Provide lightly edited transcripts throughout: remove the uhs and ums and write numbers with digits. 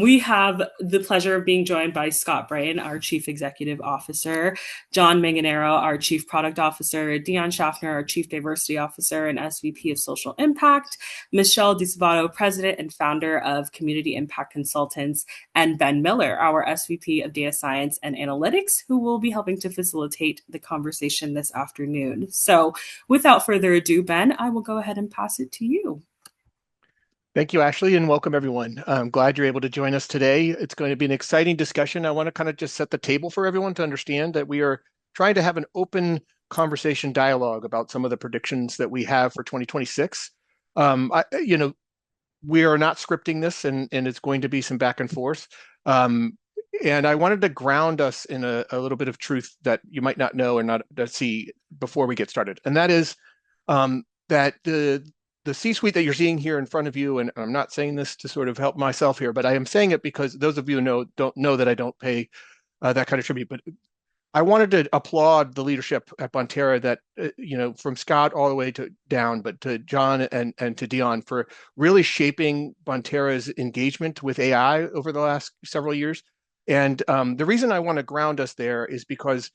We have the pleasure of being joined by Scott Brain, our Chief Executive Officer, John Manganero, our Chief Product Officer, Dion Schaffner, our Chief Diversity Officer and SVP of Social Impact, Michelle DiSabato, President and Founder of Community Impact Consultants, and Ben Miller, our SVP of Data Science and Analytics, who will be helping to facilitate the conversation this afternoon. So without further ado, Ben, I will go ahead and pass it to you. Thank you, Ashley, and welcome everyone. I'm glad you're able to join us today. It's going to be an exciting discussion. I want to kind of just set the table for everyone to understand that we are trying to have an open conversation dialogue about some of the predictions that we have for 2026. We are not scripting this, and it's going to be some back and forth. And I wanted to ground us in a little bit of truth that you might not know or not see before we get started. And that is that the C-suite that you're seeing here in front of you, and I'm not saying this to sort of help myself here, but I am saying it because those of you who don't know that I don't pay that kind of tribute. But I wanted to applaud the leadership at Bonterra that, from Scott all the way to down, but to John and to Dion for really shaping Bonterra's engagement with AI over the last several years. And the reason I want to ground us there is because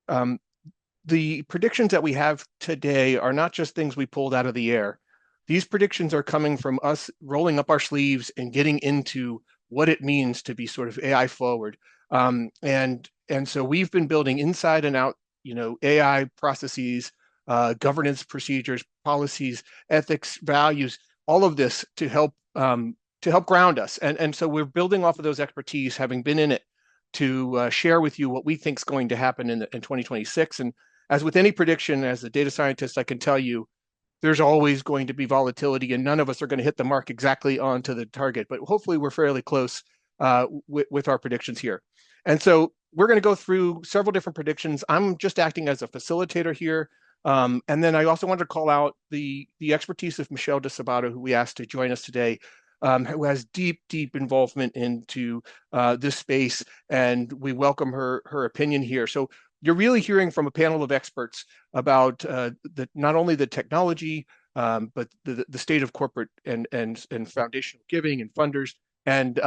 the predictions that we have today are not just things we pulled out of the air. These predictions are coming from us rolling up our sleeves and getting into what it means to be sort of AI forward. And so we've been building inside and out, AI processes, governance procedures, policies, ethics, values, all of this to help ground us. And so we're building off of those expertise, having been in it, to share with you what we think is going to happen in 2026. And as with any prediction, as a data scientist, I can tell you, there's always going to be volatility, and none of us are going to hit the mark exactly onto the target, but hopefully we're fairly close with our predictions here. And so we're going to go through several different predictions. I'm just acting as a facilitator here. And then I also wanted to call out the expertise of Michelle DiSabato, who we asked to join us today, who has deep involvement into this space, and we welcome her opinion here. So you're really hearing from a panel of experts about not only the technology, but the state of corporate and foundational giving and funders, and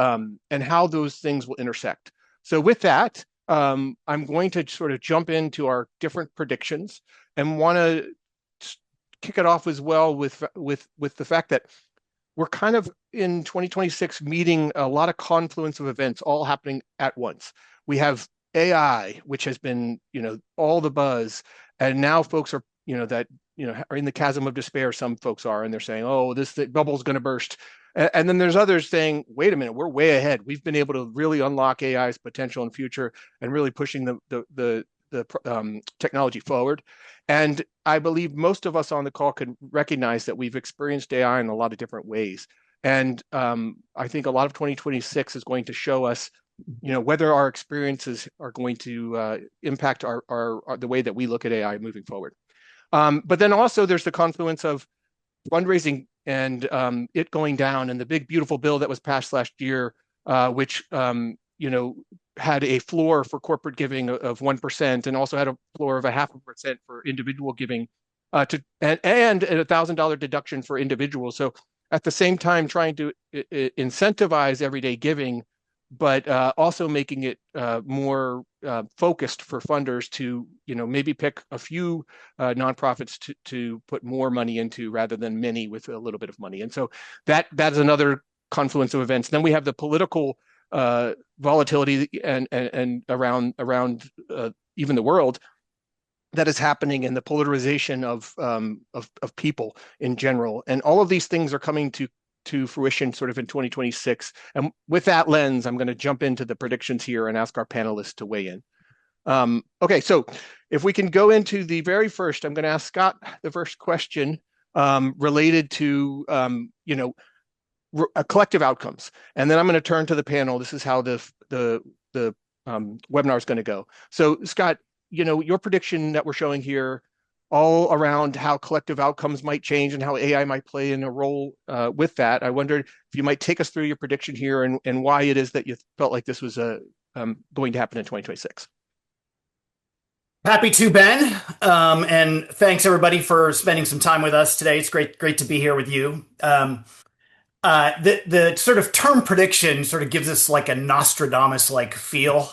how those things will intersect. So with that, I'm going to sort of jump into our different predictions and want to kick it off as well with the fact that we're kind of in 2026 meeting a lot of confluence of events all happening at once. We have AI, which has been, all the buzz, and now folks are, are in the chasm of despair. Some folks are, and they're saying, "Oh, this bubble's going to burst." And then there's others saying, "Wait a minute, we're way ahead. We've been able to really unlock AI's potential in the future and really pushing the technology forward." And I believe most of us on the call can recognize that we've experienced AI in a lot of different ways. And I think a lot of 2026 is going to show us whether our experiences are going to impact the way that we look at AI moving forward. But then also there's the confluence of fundraising and it going down, and the big beautiful bill that was passed last year, which had a floor for corporate giving of 1%, and also had a floor of 0.5% for individual giving, and a $1,000 deduction for individuals. So at the same time, trying to incentivize everyday giving, but also making it more focused for funders to, maybe pick a few nonprofits to put more money into rather than many with a little bit of money. And so that's another confluence of events. Then we have the political volatility and around even the world that is happening, in the polarization of people in general. And all of these things are coming to fruition sort of in 2026. And with that lens, I'm going to jump into the predictions here and ask our panelists to weigh in. Okay, so if we can go into the very first, I'm going to ask Scott the first question related to, collective outcomes. And then I'm going to turn to the panel. This is how the webinar is going to go. So Scott, your prediction that we're showing here, all around how collective outcomes might change and how AI might play in a role with that. I wondered if you might take us through your prediction here and why it is that you felt like this was going to happen in 2026. Happy to, Ben. And thanks everybody for spending some time with us today. It's great to be here with you. The sort of term prediction sort of gives us like a Nostradamus-like feel.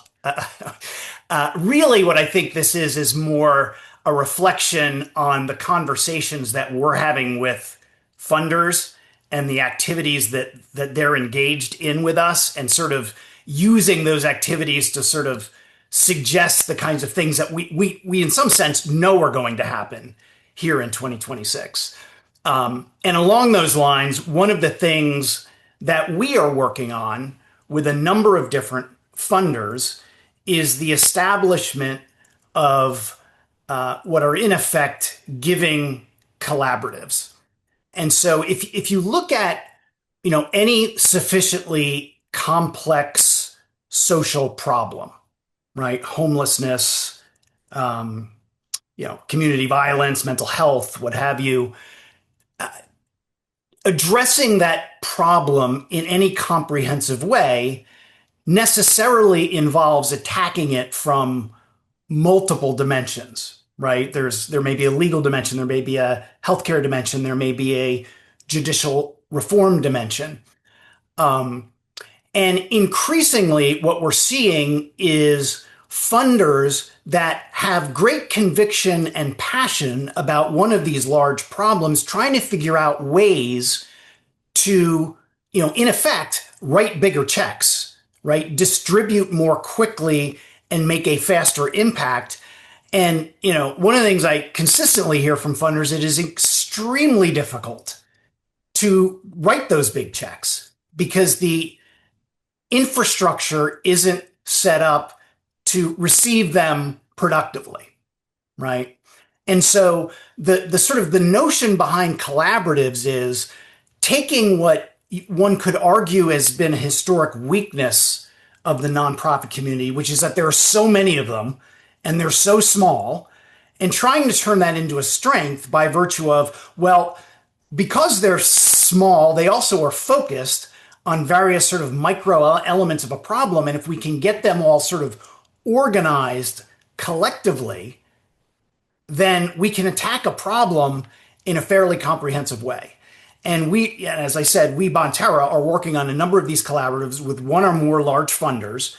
Really, what I think this is more a reflection on the conversations that we're having with funders and the activities that they're engaged in with us, and sort of using those activities to sort of suggest the kinds of things that we in some sense know are going to happen here in 2026. And along those lines, one of the things that we are working on with a number of different funders is the establishment of what are in effect giving collaboratives. And so if you look at any sufficiently complex social problem, right? Homelessness, community violence, mental health, what have you, addressing that problem in any comprehensive way necessarily involves attacking it from multiple dimensions, right? There may be a legal dimension, there may be a healthcare dimension, there may be a judicial reform dimension. And increasingly, what we're seeing is funders that have great conviction and passion about one of these large problems, trying to figure out ways to, in effect, write bigger checks, right? Distribute more quickly and make a faster impact. And, one of the things I consistently hear from funders, it is extremely difficult to write those big checks because the infrastructure isn't set up to receive them productively, right? And so the sort of the notion behind collaboratives is taking what one could argue has been a historic weakness of the nonprofit community, which is that there are so many of them and they're so small, and trying to turn that into a strength by virtue of, well, because they're small, they also are focused on various sort of micro elements of a problem. And if we can get them all sort of organized collectively, then we can attack a problem in a fairly comprehensive way. And we, as I said, we, Bonterra, are working on a number of these collaboratives with one or more large funders,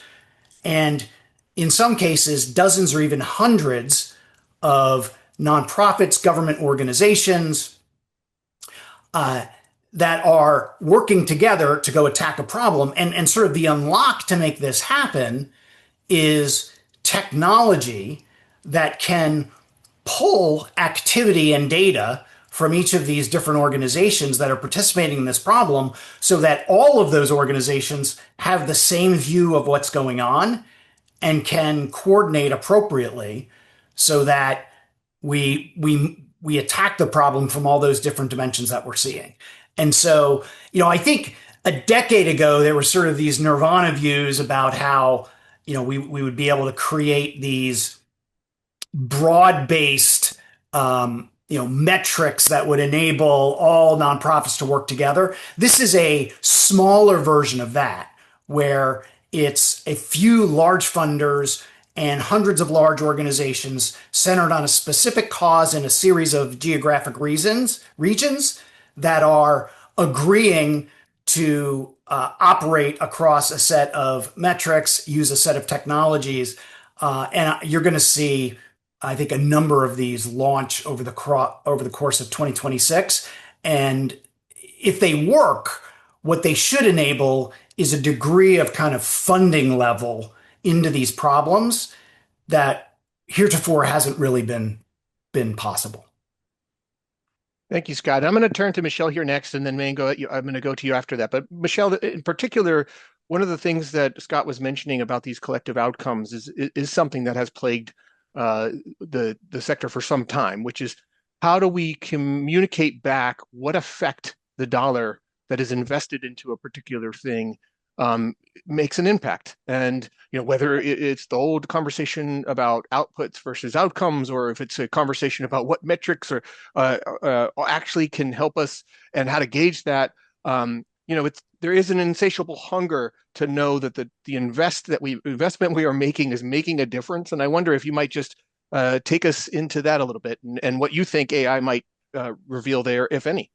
and in some cases, dozens or even hundreds of nonprofits, government organizations that are working together to go attack a problem. And sort of the unlock to make this happen is technology that can pull activity and data from each of these different organizations that are participating in this problem, so that all of those organizations have the same view of what's going on and can coordinate appropriately, so that we attack the problem from all those different dimensions that we're seeing. And so, I think a decade ago there were sort of these nirvana views about how we would be able to create these broad-based metrics that would enable all nonprofits to work together. This is a smaller version of that, where it's a few large funders and hundreds of large organizations centered on a specific cause in a series of geographic regions that are agreeing to operate across a set of metrics, use a set of technologies, and you're going to see, I think, a number of these launch over the course of 2026. And if they work, what they should enable is a degree of kind of funding level into these problems that heretofore hasn't really been possible. Thank you, Scott. I'm going to turn to Michelle here next, and then Mango, I'm going to go to you after that. But Michelle, in particular, one of the things that Scott was mentioning about these collective outcomes is something that has plagued the sector for some time, which is, how do we communicate back what effect the dollar that is invested into a particular thing makes an impact? And whether it's the old conversation about outputs versus outcomes, or if it's a conversation about what metrics or actually can help us and how to gauge that. There is an insatiable hunger to know that the investment we are making is making a difference. And I wonder if you might just take us into that a little bit, and what you think AI might reveal there, if any.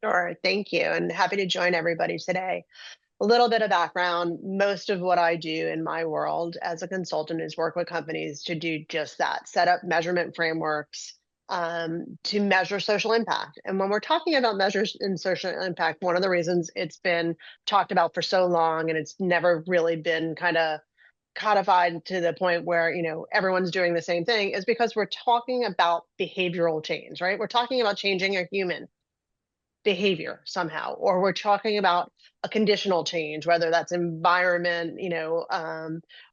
Sure, thank you, and happy to join everybody today. A little bit of background. Most of what I do in my world as a consultant is work with companies to do just that, set up measurement frameworks to measure social impact. And when we're talking about measures in social impact, one of the reasons it's been talked about for so long and it's never really been kind of codified to the point where everyone's doing the same thing is because we're talking about behavioral change, right? We're talking about changing a human behavior somehow, or we're talking about a conditional change, whether that's environment,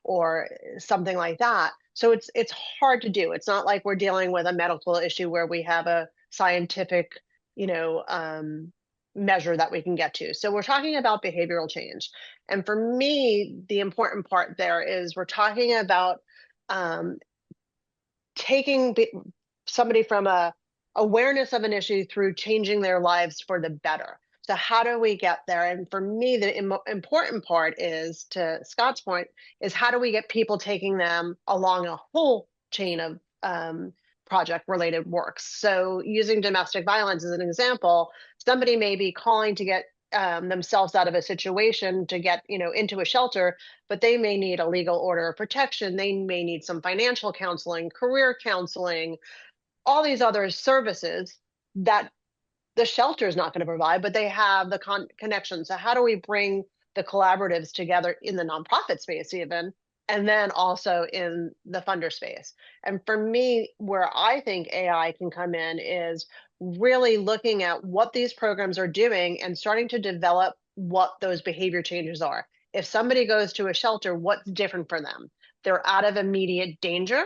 or something like that. So it's hard to do. It's not like we're dealing with a medical issue where we have a scientific, you know, um, measure that we can get to. So we're talking about behavioral change. And for me, the important part there is we're talking about um, taking somebody from a awareness of an issue through changing their lives for the better. So how do we get there? And for me, the important part is, to Scott's point, is how do we get people taking them along a whole chain of project related works. So using domestic violence as an example, somebody may be calling to get themselves out of a situation to get into a shelter, but they may need a legal order of protection. They may need some financial counseling, career counseling, all these other services that the shelter is not going to provide, but they have the connection. So how do we bring the collaboratives together in the nonprofit space even, and then also in the funder space? And for me, where I think AI can come in is really looking at what these programs are doing and starting to develop what those behavior changes are. If somebody goes to a shelter, what's different for them? They're out of immediate danger.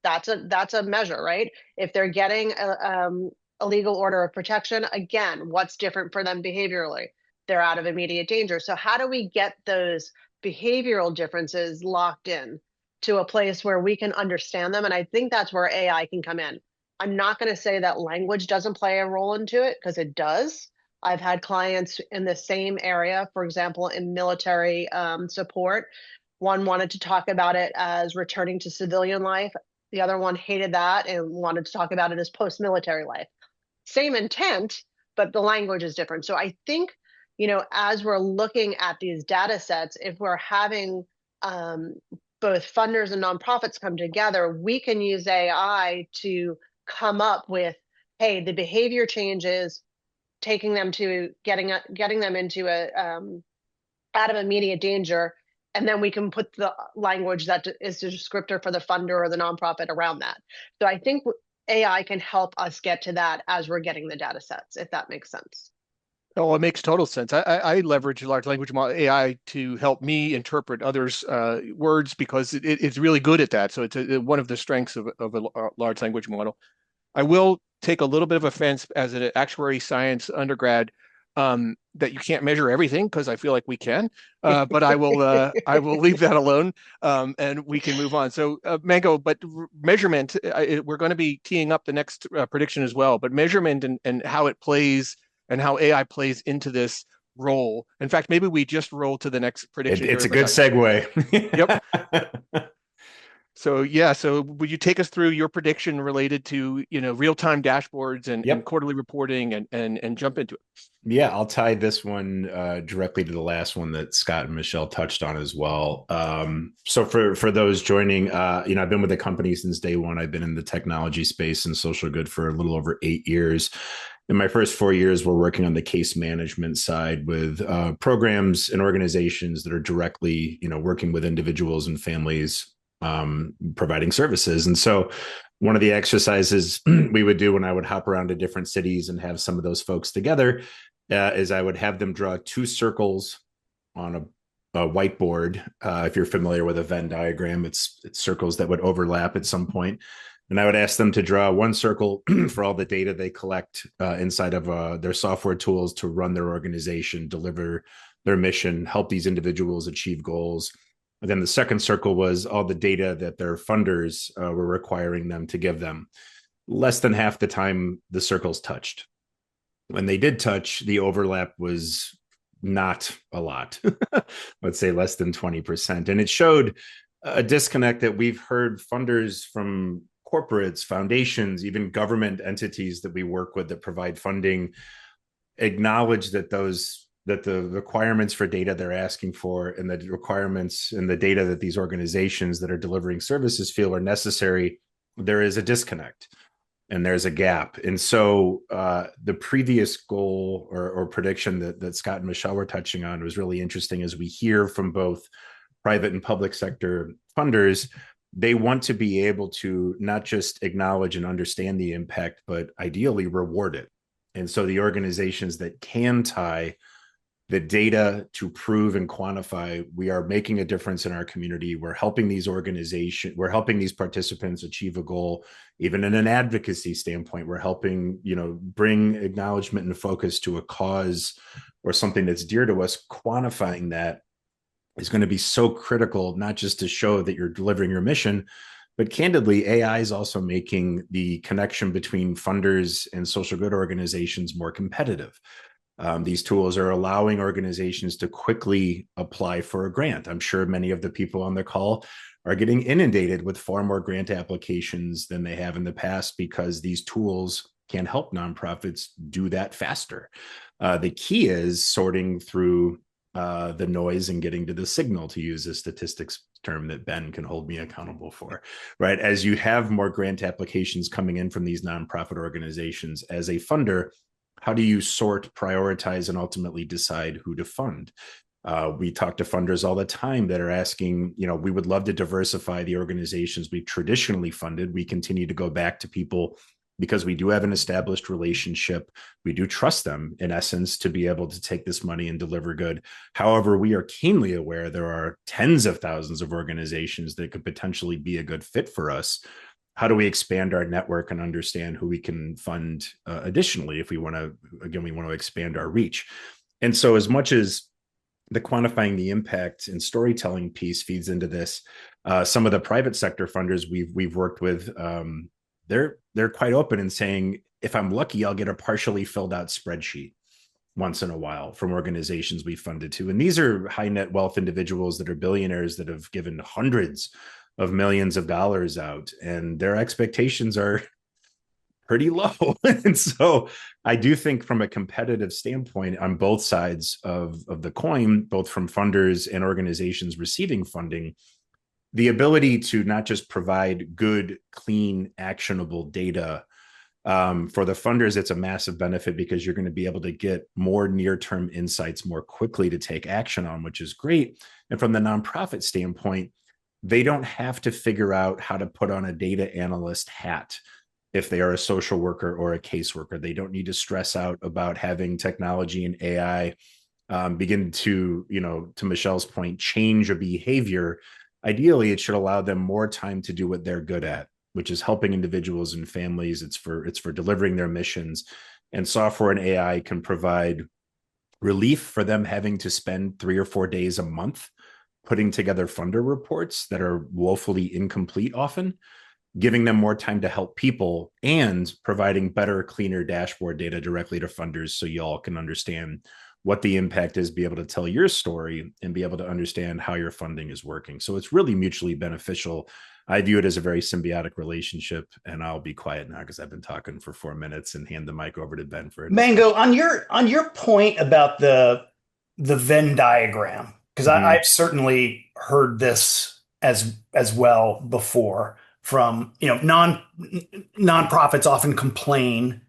That's a measure, right? If they're getting a legal order of protection, again, what's different for them behaviorally? They're out of immediate danger. So how do we get those behavioral differences locked in to a place where we can understand them? And I think that's where AI can come in. I'm not going to say that language doesn't play a role into it, because it does. I've had clients in the same area, for example, in military support. One wanted to talk about it as returning to civilian life. The other one hated that and wanted to talk about it as post-military life. Same intent, but the language is different. So I think, as we're looking at these data sets, if we're having both funders and nonprofits come together, we can use AI to come up with, hey, the behavior changes, taking them to getting them into a out of immediate danger, and then we can put the language that is a descriptor for the funder or the nonprofit around that. So I think AI can help us get to that as we're getting the data sets, if that makes sense. Oh, it makes total sense. I leverage large language model AI to help me interpret others' words because it's really good at that. So it's one of the strengths of a large language model. I will take a little bit of offense as an actuary science undergrad that you can't measure everything, because I feel like we can, but I will leave that alone, and we can move on. So Mango, but measurement, we're going to be teeing up the next prediction as well, but measurement and how it plays and how AI plays into this role. In fact, maybe we just roll to the next prediction. It's a good segue. Yep. So yeah, so would you take us through your prediction related to real-time dashboards and quarterly reporting and jump into it? Yeah, I'll tie this one directly to the last one that Scott and Michelle touched on as well. So for those joining, I've been with the company since day one. I've been in the technology space and social good for a little over 8 years. In my first 4 years, we're working on the case management side with programs and organizations that are directly, working with individuals and families, providing services. And so one of the exercises we would do when I would hop around to different cities and have some of those folks together is I would have them draw 2 circles on a whiteboard. If you're familiar with a Venn diagram, it's circles that would overlap at some point. And I would ask them to draw 1 circle for all the data they collect inside of their software tools to run their organization, deliver their mission, help these individuals achieve goals. And then the second circle was all the data that their funders were requiring them to give them. Less than half the time, the circles touched. When they did touch, the overlap was not a lot. Let's say less than 20%. And it showed a disconnect that we've heard funders from corporates, foundations, even government entities that we work with that provide funding acknowledge that the requirements for data they're asking for and the requirements and the data that these organizations that are delivering services feel are necessary, there is a disconnect and there's a gap. And so the previous goal or prediction that Scott and Michelle were touching on was really interesting. As we hear from both private and public sector funders, they want to be able to not just acknowledge and understand the impact, but ideally reward it. And so the organizations that can tie the data to prove and quantify we are making a difference in our community, we're helping these organizations, we're helping these participants achieve a goal, even in an advocacy standpoint, we're helping, bring acknowledgement and focus to a cause or something that's dear to us. Quantifying that is going to be so critical, not just to show that you're delivering your mission, but candidly, AI is also making the connection between funders and social good organizations more competitive. These tools are allowing organizations to quickly apply for a grant. I'm sure many of the people on the call are getting inundated with far more grant applications than they have in the past because these tools can help nonprofits do that faster. The key is sorting through the noise and getting to the signal, to use a statistics term that Ben can hold me accountable for, right? As you have more grant applications coming in from these nonprofit organizations, as a funder, how do you sort, prioritize, and ultimately decide who to fund? We talk to funders all the time that are asking, we would love to diversify the organizations we've traditionally funded. We continue to go back to people because we do have an established relationship. We do trust them, in essence, to be able to take this money and deliver good. However, we are keenly aware there are tens of thousands of organizations that could potentially be a good fit for us. How do we expand our network and understand who we can fund additionally if we want to expand our reach? And so as much as the quantifying the impact and storytelling piece feeds into this, some of the private sector funders we've worked with, they're quite open in saying, if I'm lucky, I'll get a partially filled out spreadsheet once in a while from organizations we funded to. And these are high net wealth individuals that are billionaires that have given hundreds of millions of dollars out, and their expectations are pretty low. And so I do think from a competitive standpoint on both sides of the coin, both from funders and organizations receiving funding, the ability to not just provide good, clean, actionable data for the funders, it's a massive benefit because you're going to be able to get more near-term insights more quickly to take action on, which is great. And from the nonprofit standpoint, they don't have to figure out how to put on a data analyst hat if they are a social worker or a caseworker. They don't need to stress out about having technology and AI begin to, to Michelle's point, change a behavior. Ideally, it should allow them more time to do what they're good at, which is helping individuals and families. It's for delivering their missions. And software and AI can provide relief for them having to spend 3 or 4 days a month putting together funder reports that are woefully incomplete often, giving them more time to help people and providing better, cleaner dashboard data directly to funders so y'all can understand what the impact is, be able to tell your story and be able to understand how your funding is working. So it's really mutually beneficial. I view it as a very symbiotic relationship, and I'll be quiet now because I've been talking for 4 minutes and hand the mic over to Ben for a Mango, on your point about the Venn diagram, because I've certainly heard this as well before from, nonprofits often complain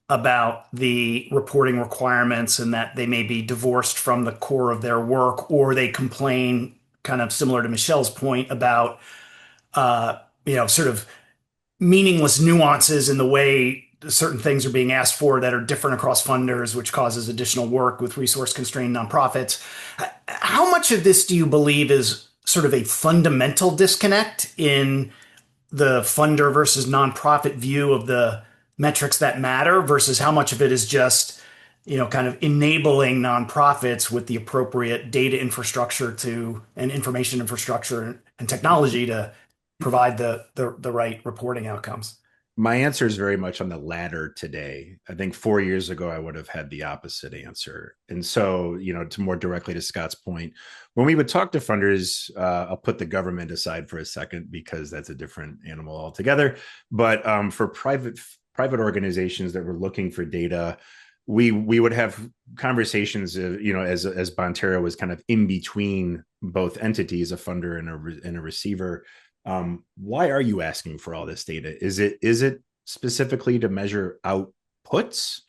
about the reporting requirements and that they may be divorced from the core of their work, or they complain, kind of similar to Michelle's point, about sort of meaningless nuances in the way certain things are being asked for that are different across funders, which causes additional work with resource-constrained nonprofits. How much of this do you believe is sort of a fundamental disconnect in the funder versus nonprofit view of the metrics that matter versus how much of it is just, kind of enabling nonprofits with the appropriate data infrastructure and information infrastructure and technology to provide the right reporting outcomes? My answer is very much on the latter today. I think 4 years ago, I would have had the opposite answer. And so, to more directly to Scott's point, when we would talk to funders, I'll put the government aside for a second because that's a different animal altogether. But for private organizations that were looking for data, we would have conversations, as Bonterra was kind of in between both entities, a funder and a receiver. Why are you asking for all this data? Is it specifically to measure outputs,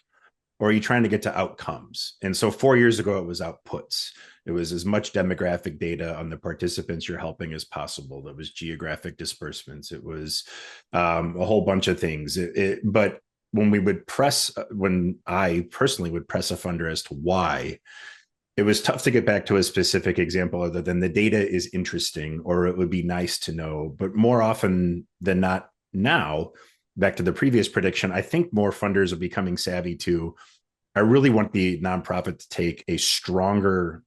or are you trying to get to outcomes? And so 4 years ago, it was outputs. It was as much demographic data on the participants you're helping as possible. It was geographic disbursements. It was a whole bunch of things. But when I personally would press a funder as to why, it was tough to get back to a specific example other than the data is interesting or it would be nice to know. But more often than not now, back to the previous prediction, I think more funders are becoming savvy to, I really want the nonprofit to take a stronger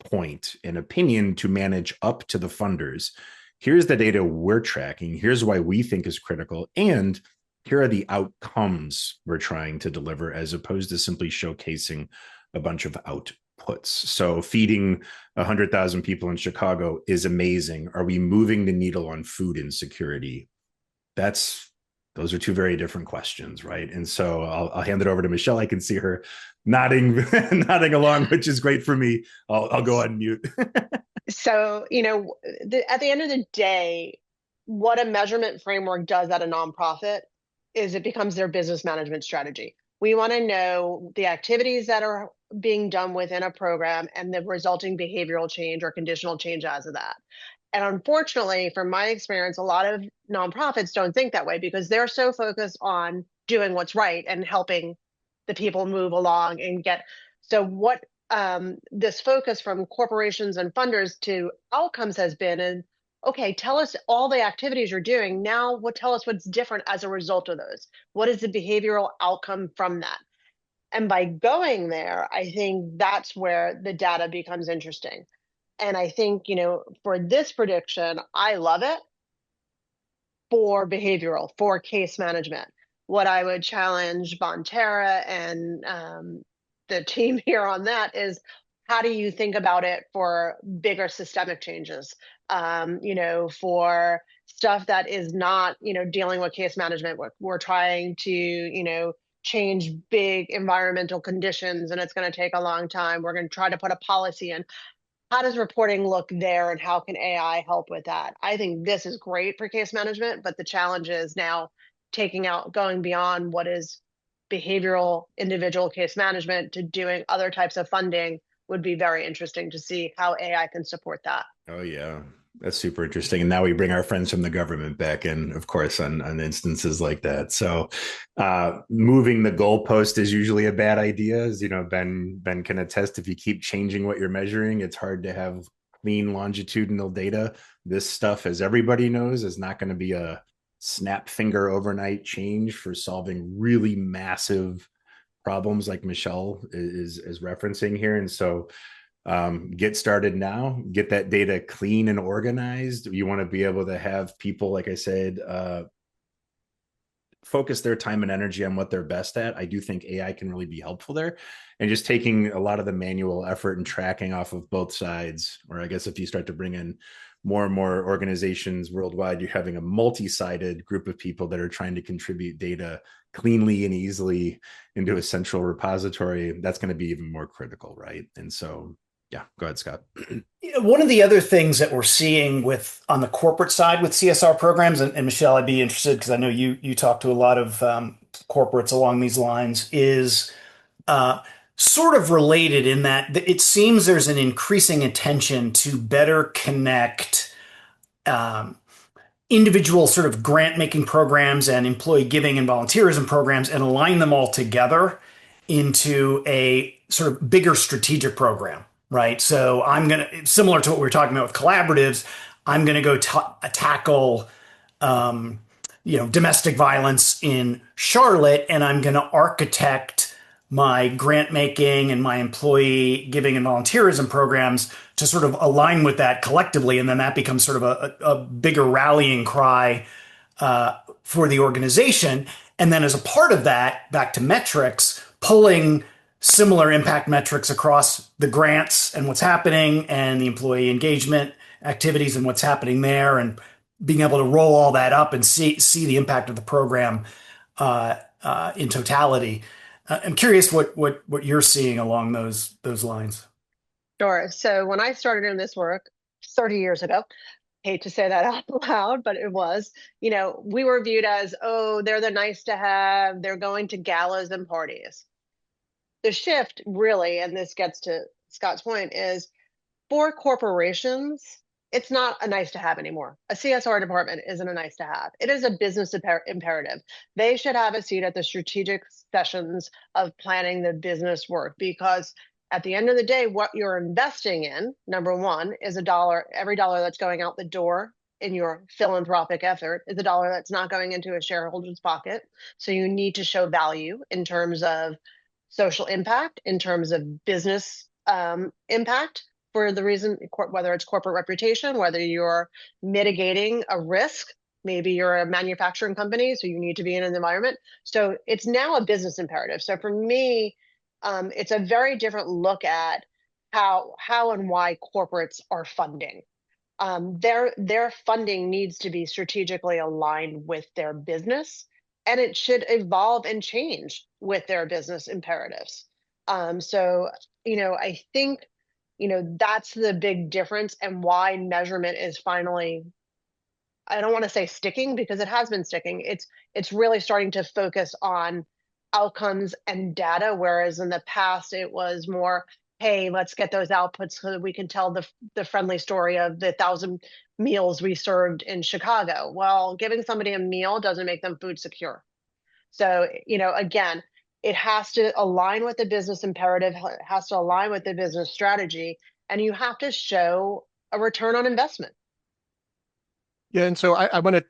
point and opinion to manage up to the funders. Here's the data we're tracking. Here's why we think is critical. And here are the outcomes we're trying to deliver, as opposed to simply showcasing a bunch of outputs. So feeding 100,000 people in Chicago is amazing. Are we moving the needle on food insecurity? Those are two very different questions, right? And so I'll hand it over to Michelle. I can see her nodding nodding along, which is great for me. I'll go on mute. So, at the end of the day, what a measurement framework does at a nonprofit is it becomes their business management strategy. We want to know the activities that are being done within a program and the resulting behavioral change or conditional change as of that. And unfortunately, from my experience, a lot of nonprofits don't think that way because they're so focused on doing what's right and helping the people move along and get. So what this focus from corporations and funders to outcomes has been is, okay, tell us all the activities you're doing. Now, tell us what's different as a result of those. What is the behavioral outcome from that? And by going there, I think that's where the data becomes interesting. And I think, for this prediction, I love it for behavioral, for case management. What I would challenge Bonterra and the team here on that is, how do you think about it for bigger systemic changes? For stuff that is not, dealing with case management. We're trying to, change big environmental conditions, and it's going to take a long time. We're going to try to put a policy in. How does reporting look there, and how can AI help with that? I think this is great for case management, but the challenge is now going beyond what is behavioral individual case management to doing other types of funding. Would be very interesting to see how AI can support that. Oh, yeah. That's super interesting. And now we bring our friends from the government back in, of course, on instances like that. So moving the goalpost is usually a bad idea. As Ben can attest, if you keep changing what you're measuring, it's hard to have clean longitudinal data. This stuff, as everybody knows, is not going to be a snap finger overnight change for solving really massive problems like Michelle is referencing here. And so get started now, get that data clean and organized. You want to be able to have people, like I said, focus their time and energy on what they're best at. I do think AI can really be helpful there, and just taking a lot of the manual effort and tracking off of both sides. Or I guess if you start to bring in more and more organizations worldwide, you're having a multi-sided group of people that are trying to contribute data cleanly and easily into a central repository. That's going to be even more critical, right? And so, yeah, go ahead, Scott. One of the other things that we're seeing on the corporate side with CSR programs, and Michelle, I'd be interested because I know you talk to a lot of corporates along these lines, is sort of related in that it seems there's an increasing attention to better connect individual sort of grant-making programs and employee giving and volunteerism programs and align them all together into a sort of bigger strategic program. Right. So similar to what we were talking about with collaboratives, I'm going to go tackle, domestic violence in Charlotte, and I'm going to architect my grant making and my employee giving and volunteerism programs to sort of align with that collectively. And then that becomes sort of a bigger rallying cry for the organization. And then as a part of that, back to metrics, pulling similar impact metrics across the grants and what's happening and the employee engagement activities and what's happening there, and being able to roll all that up and see the impact of the program in totality. I'm curious what you're seeing along those lines. Sure. So when I started in this work 30 years ago, hate to say that out loud, but it was, we were viewed as, oh, they're the nice to have, they're going to galas and parties. The shift really, and this gets to Scott's point, is for corporations, it's not a nice to have anymore. A CSR department isn't a nice to have. It is a business imperative. They should have a seat at the strategic sessions of planning the business work, because at the end of the day, what you're investing in, number one, is a dollar. Every dollar that's going out the door in your philanthropic effort is a dollar that's not going into a shareholder's pocket. So you need to show value in terms of social impact, in terms of business impact, for the reason, whether it's corporate reputation, whether you're mitigating a risk, maybe you're a manufacturing company, so you need to be in an environment. So it's now a business imperative. So for me, it's a very different look at how and why corporates are funding. Their funding needs to be strategically aligned with their business, and it should evolve and change with their business imperatives. So, I think, that's the big difference, and why measurement is finally, I don't want to say sticking, because it has been sticking. It's really starting to focus on outcomes and data, whereas in the past it was more, hey, let's get those outputs so that we can tell the friendly story of the 1,000 meals we served in Chicago. Well, giving somebody a meal doesn't make them food secure. So, again, it has to align with the business imperative, it has to align with the business strategy, and you have to show a return on investment. Yeah, and so I'm going to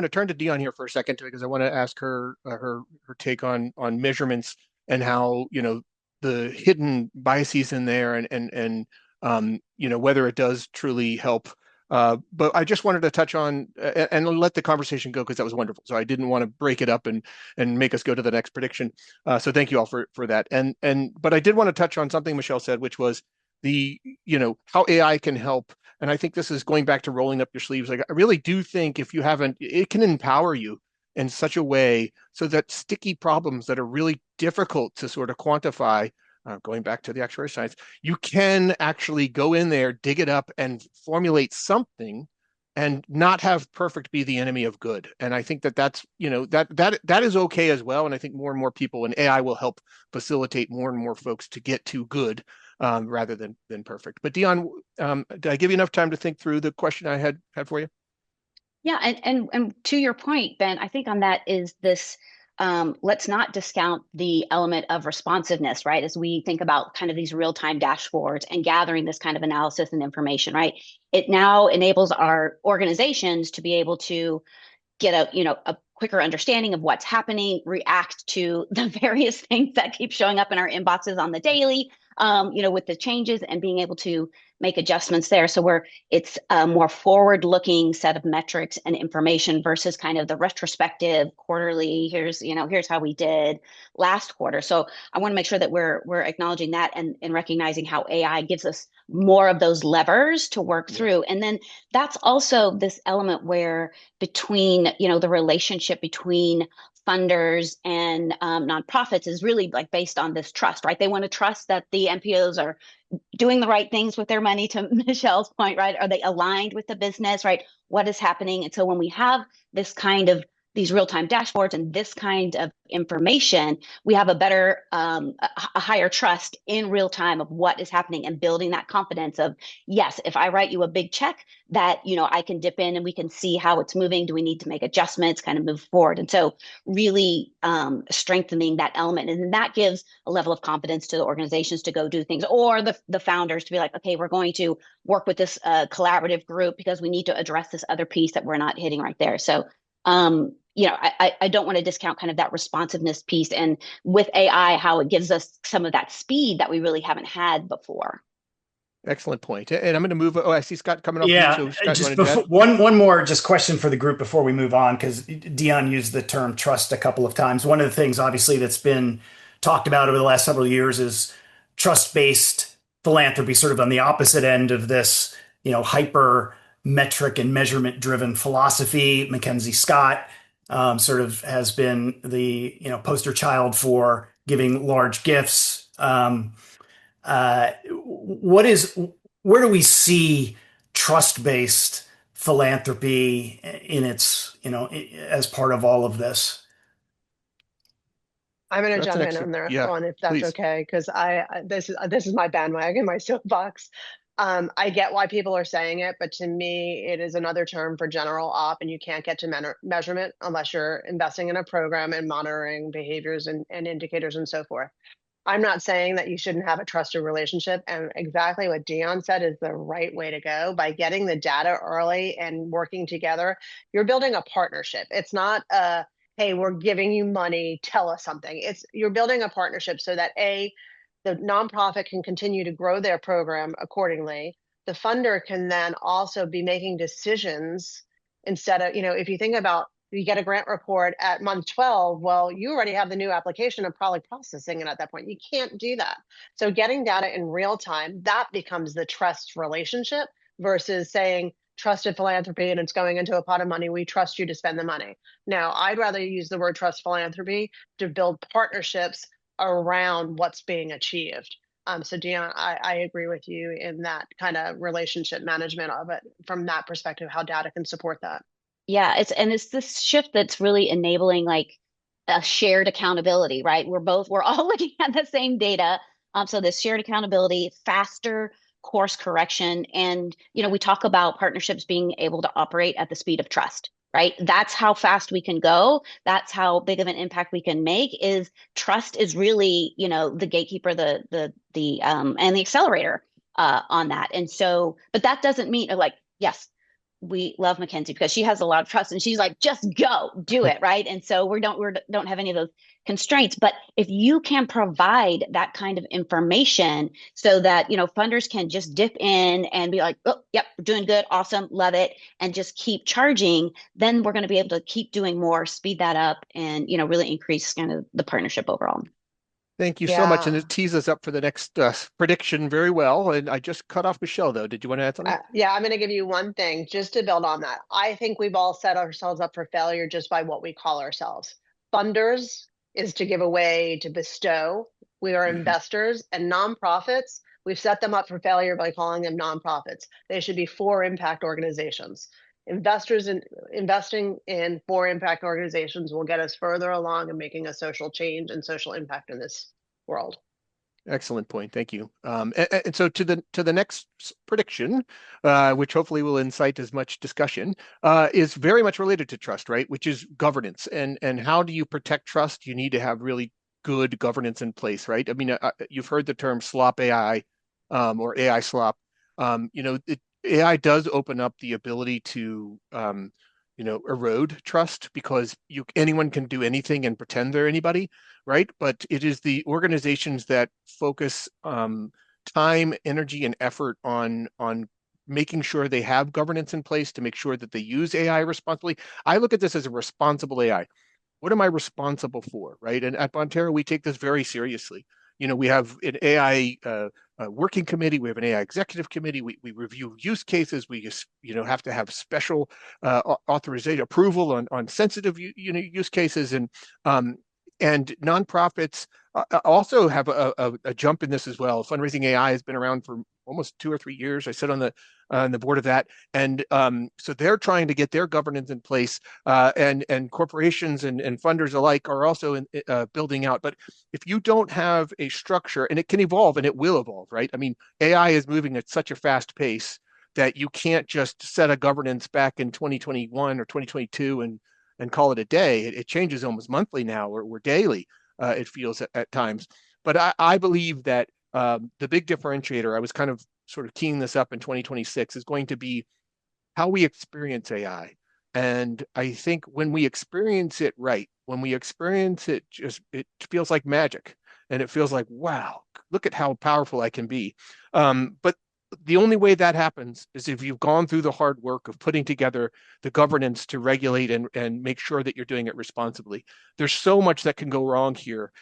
turn to Dion here for a second because I want to ask her her take on measurements and how the hidden biases in there and whether it does truly help. But I just wanted to touch on and let the conversation go because that was wonderful. So I didn't want to break it up and make us go to the next prediction. So thank you all for that. But I did want to touch on something Michelle said, which was the how AI can help. And I think this is going back to rolling up your sleeves. Like I really do think if you haven't, it can empower you in such a way so that sticky problems that are really difficult to sort of quantify, going back to the actuarial science, you can actually go in there, dig it up, and formulate something, and not have perfect be the enemy of good. And I think that's that is okay as well. And I think more and more people and AI will help facilitate more and more folks to get to good rather than perfect. But Dion, did I give you enough time to think through the question I had for you? Yeah, and to your point, Ben, I think on that is this. Let's not discount the element of responsiveness, right? As we think about kind of these real-time dashboards and gathering this kind of analysis and information, right? It now enables our organizations to be able to get a quicker understanding of what's happening, react to the various things that keep showing up in our inboxes on the daily, with the changes and being able to make adjustments there. So it's a more forward-looking set of metrics and information versus kind of the retrospective quarterly. Here's how we did last quarter. So I want to make sure that we're acknowledging that and recognizing how AI gives us more of those levers to work through. And then that's also this element where between, the relationship between funders and nonprofits is really like based on this trust, right? They want to trust that the NPOs are doing the right things with their money, to Michelle's point, right? Are they aligned with the business, right? What is happening? And so when we have this kind of these real-time dashboards and this kind of information, we have a better, a higher trust in real time of what is happening and building that confidence of, yes, if I write you a big check that, I can dip in and we can see how it's moving. Do we need to make adjustments, kind of move forward? And so really strengthening that element. And then that gives a level of confidence to the organizations to go do things, or the founders to be like, okay, we're going to work with this collaborative group because we need to address this other piece that we're not hitting right there. So I don't want to discount kind of that responsiveness piece, and with AI, how it gives us some of that speed that we really haven't had before. Excellent point. And I'm going to move. Oh, I see Scott coming up. Yeah, So Scott, just one more just question for the group before we move on, because Dion used the term trust a couple of times. One of the things, obviously, that's been talked about over the last several years is trust-based philanthropy, sort of on the opposite end of this, hyper metric and measurement driven philosophy. Mackenzie Scott sort of has been the poster child for giving large gifts. What is where do we see trust-based philanthropy in its, as part of all of this? I'm going to That's an jump in excellent, on there yeah, one if that's please. okay, because this is my bandwagon, my soapbox. I get why people are saying it, but to me, it is another term for general op, and you can't get to measurement unless you're investing in a program and monitoring behaviors and indicators and so forth. I'm not saying that you shouldn't have a trusted relationship, and exactly what Dion said is the right way to go. By getting the data early and working together, you're building a partnership. It's not a, hey, we're giving you money, tell us something. It's you're building a partnership so that the nonprofit can continue to grow their program accordingly. The funder can then also be making decisions instead of, if you think about, you get a grant report at month 12, well, you already have the new application and probably processing it at that point. You can't do that. So getting data in real time, that becomes the trust relationship versus saying trusted philanthropy and it's going into a pot of money. We trust you to spend the money. No, I'd rather use the word trust philanthropy to build partnerships around what's being achieved. So Dion, I agree with you in that kind of relationship management of it from that perspective, how data can support that. Yeah, it's this shift that's really enabling like a shared accountability, right? We're all looking at the same data. So this shared accountability, faster course correction, and we talk about partnerships being able to operate at the speed of trust, right? That's how fast we can go. That's how big of an impact we can make. Is trust is really, the gatekeeper, the and the accelerator on that. And so, but that doesn't mean like, yes, we love Mackenzie because she has a lot of trust and she's like, just go do it. Right. And so we don't have any of those constraints. But if you can provide that kind of information so that, funders can just dip in and be like, oh, yep, we're doing good. Awesome. Love it. And just keep charging, then we're going to be able to keep doing more, speed that up and, really increase kind of the partnership overall. Thank you so much. And Yeah. it tees us up for the next prediction very well. And I just cut off Michelle, though. Did you want to add something? Yeah, I'm going to give you one thing just to build on that. I think we've all set ourselves up for failure just by what we call ourselves. Funders is to give away, to bestow. We are investors and nonprofits. We've set them up for failure by calling them nonprofits. They should be for impact organizations. Investors in investing in for impact organizations will get us further along in making a social change and social impact in this world. Excellent point. Thank you. And so to the next prediction, which hopefully will incite as much discussion, is very much related to trust, right? Which is governance. And how do you protect trust? You need to have really good governance in place, right? I mean, you've heard the term slop AI, or AI slop. AI does open up the ability to erode trust because anyone can do anything and pretend they're anybody, right? But it is the organizations that focus time, energy, and effort on making sure they have governance in place to make sure that they use AI responsibly. I look at this as a responsible AI. What am I responsible for, right? And at Bonterra, we take this very seriously. We have an AI working committee. We have an AI executive committee. We review use cases. We just, have to have special authorization approval on sensitive use cases, and nonprofits also have a jump in this as well. Fundraising AI has been around for almost 2 or 3 years. I sit on the board of that, and so they're trying to get their governance in place, and corporations and funders alike are also building out. But if you don't have a structure, and it can evolve, and it will evolve, right? I mean, AI is moving at such a fast pace that you can't just set a governance back in 2021 or 2022 and call it a day. It changes almost monthly now, or daily. It feels at times. But I believe that the big differentiator, I was kind of sort of keying this up in 2026, is going to be how we experience AI. And I think when we experience it right, when we experience it, it feels like magic. And it feels like, wow, look at how powerful I can be. But the only way that happens is if you've gone through the hard work of putting together the governance to regulate and make sure that you're doing it responsibly. There's so much that can go wrong here,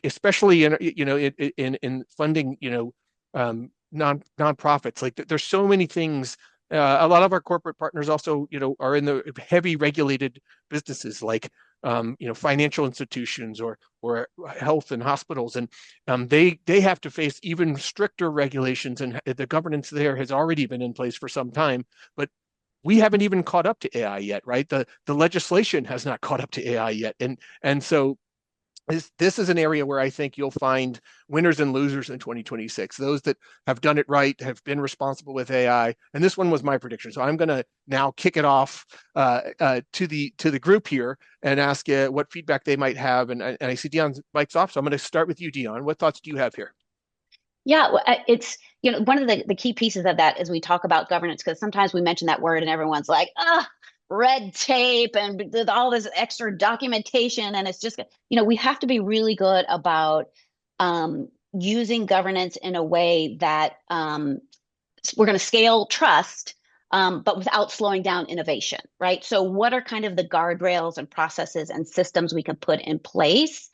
especially in funding nonprofits. Like there's so many things. A lot of our corporate partners also are in the heavy regulated businesses like financial institutions or health and hospitals, and they have to face even stricter regulations, and the governance there has already been in place for some time, but we haven't even caught up to AI yet, right? The legislation has not caught up to AI yet, and so this is an area where I think you'll find winners and losers in 2026. Those that have done it right, have been responsible with AI, and this one was my prediction. So I'm going to now kick it off to the group here and ask what feedback they might have. And I see Dion's mic's off, so I'm going to start with you, Dion. What thoughts do you have here? Yeah, it's, one of the key pieces of that is we talk about governance, because sometimes we mention that word and everyone's like, red tape and all this extra documentation. And it's just, we have to be really good about using governance in a way that we're going to scale trust, but without slowing down innovation, right? So what are kind of the guardrails and processes and systems we can put in place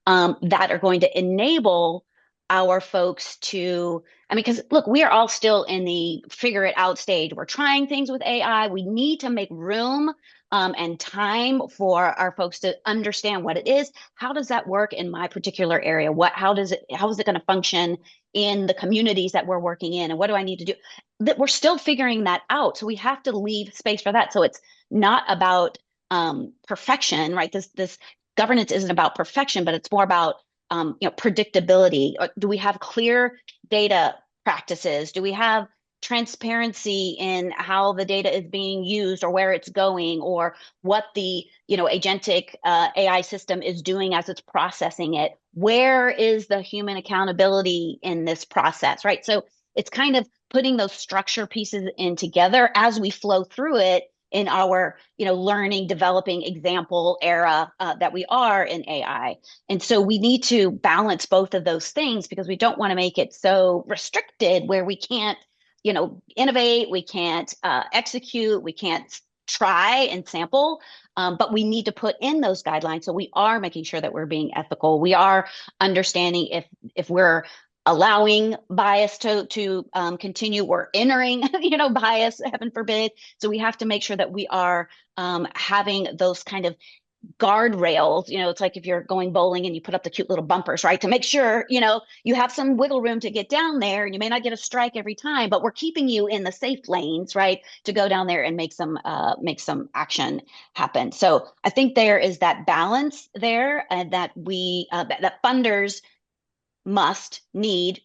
that are going to enable our folks to, because look, we are all still in the figure it out stage. We're trying things with AI. We need to make room and time for our folks to understand what it is. How does that work in my particular area? How is it going to function in the communities that we're working in? And what do I need to do? That we're still figuring that out. So we have to leave space for that. So it's not about perfection, right? This governance isn't about perfection, but it's more about predictability. Do we have clear data practices? Do we have transparency in how the data is being used or where it's going, or what the agentic AI system is doing as it's processing it? Where is the human accountability in this process, right? So it's kind of putting those structure pieces in together as we flow through it in our learning, developing example era that we are in AI. And so we need to balance both of those things, because we don't want to make it so restricted where we can't innovate, we can't execute, we can't try and sample, but we need to put in those guidelines. So we are making sure that we're being ethical. We are understanding if we're allowing bias to continue, or entering bias, heaven forbid. So we have to make sure that we are having those kind of guardrails. It's like if you're going bowling and you put up the cute little bumpers, right, to make sure you have some wiggle room to get down there, and you may not get a strike every time, but we're keeping you in the safe lanes, right, to go down there and make some action happen. So I think there is that balance there, and that we that funders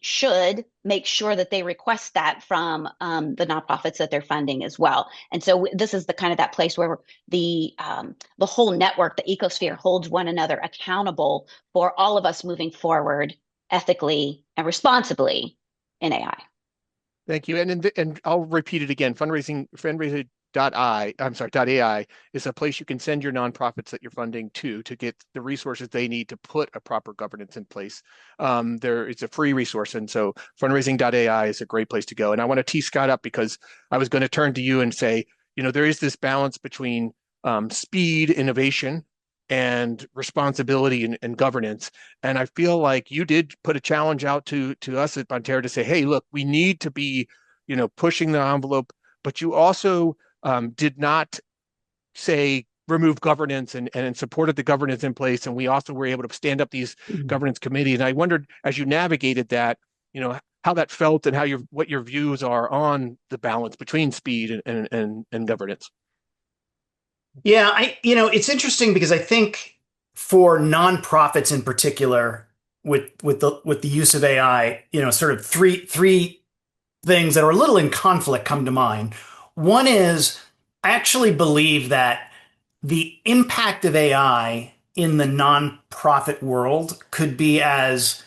should make sure that they request that from the nonprofits that they're funding as well. And so this is the kind of that place where the whole network, the ecosphere, holds one another accountable for all of us moving forward ethically and responsibly in AI. Thank you. And I'll repeat it again. Fundraising.ai is a place you can send your nonprofits that you're funding to get the resources they need to put a proper governance in place. It's a free resource, and so fundraising.ai is a great place to go. And I want to tee Scott up, because I was going to turn to you and say, there is this balance between speed, innovation, and responsibility and governance. And I feel like you did put a challenge out to us at Bonterra to say, hey, look, we need to be, pushing the envelope, but you also did not say remove governance and supported the governance in place. And we also were able to stand up these governance committees. And I wondered, as you navigated that, how that felt, and what your views are on the balance between speed and governance. Yeah, it's interesting, because I think for nonprofits in particular, with the use of AI, sort of three things that are a little in conflict come to mind. One is, I actually believe that the impact of AI in the nonprofit world could be as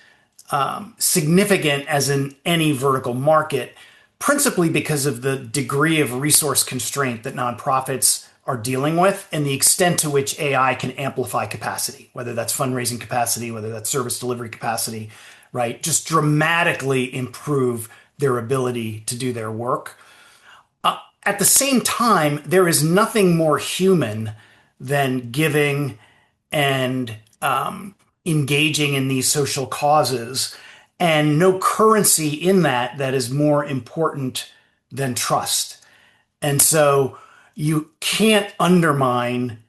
significant as in any vertical market, principally because of the degree of resource constraint that nonprofits are dealing with, and the extent to which AI can amplify capacity, whether that's fundraising capacity, whether that's service delivery capacity, right? Just dramatically improve their ability to do their work. At the same time, there is nothing more human than giving and engaging in these social causes, and no currency in that is more important than trust. And so you can't undermine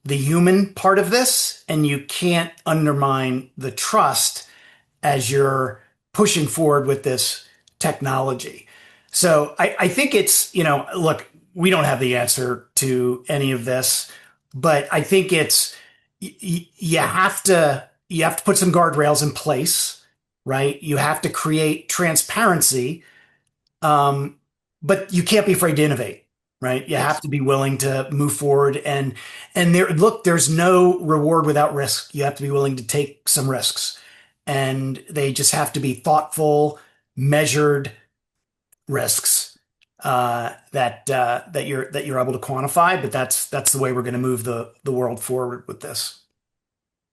the human part of this, and you can't undermine the trust as you're pushing forward with this technology. So I think it's, look, we don't have the answer to any of this, but I think it's you have to put some guardrails in place, right? You have to create transparency, but you can't be afraid to innovate, right? You have Yes. to be willing to move forward and there's no reward without risk. You have to be willing to take some risks, and they just have to be thoughtful, measured risks that you're able to quantify. But that's the way we're going to move the world forward with this.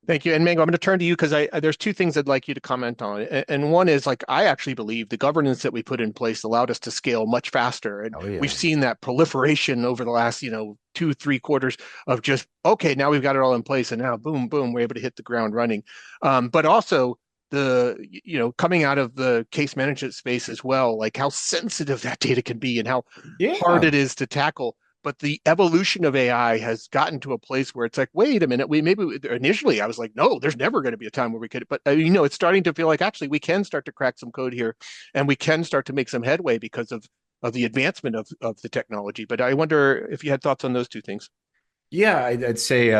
Thank you. And Mango, I'm going to turn to you because there's two things I'd like you to comment on. And one is like, I actually believe the governance that we put in place allowed us to scale much faster. And Oh yeah. we've seen that proliferation over the last, 2-3 quarters of just, okay, now we've got it all in place. And now boom, boom, we're able to hit the ground running. But also coming out of the case management space as well, like how sensitive that data can be and how hard Yeah. it is to tackle. But the evolution of AI has gotten to a place where it's like, wait a minute, initially I was like, no, there's never going to be a time where we could, but it's starting to feel like actually we can start to crack some code here, and we can start to make some headway because of the advancement of the technology. But I wonder if you had thoughts on those two things. Yeah, I'd say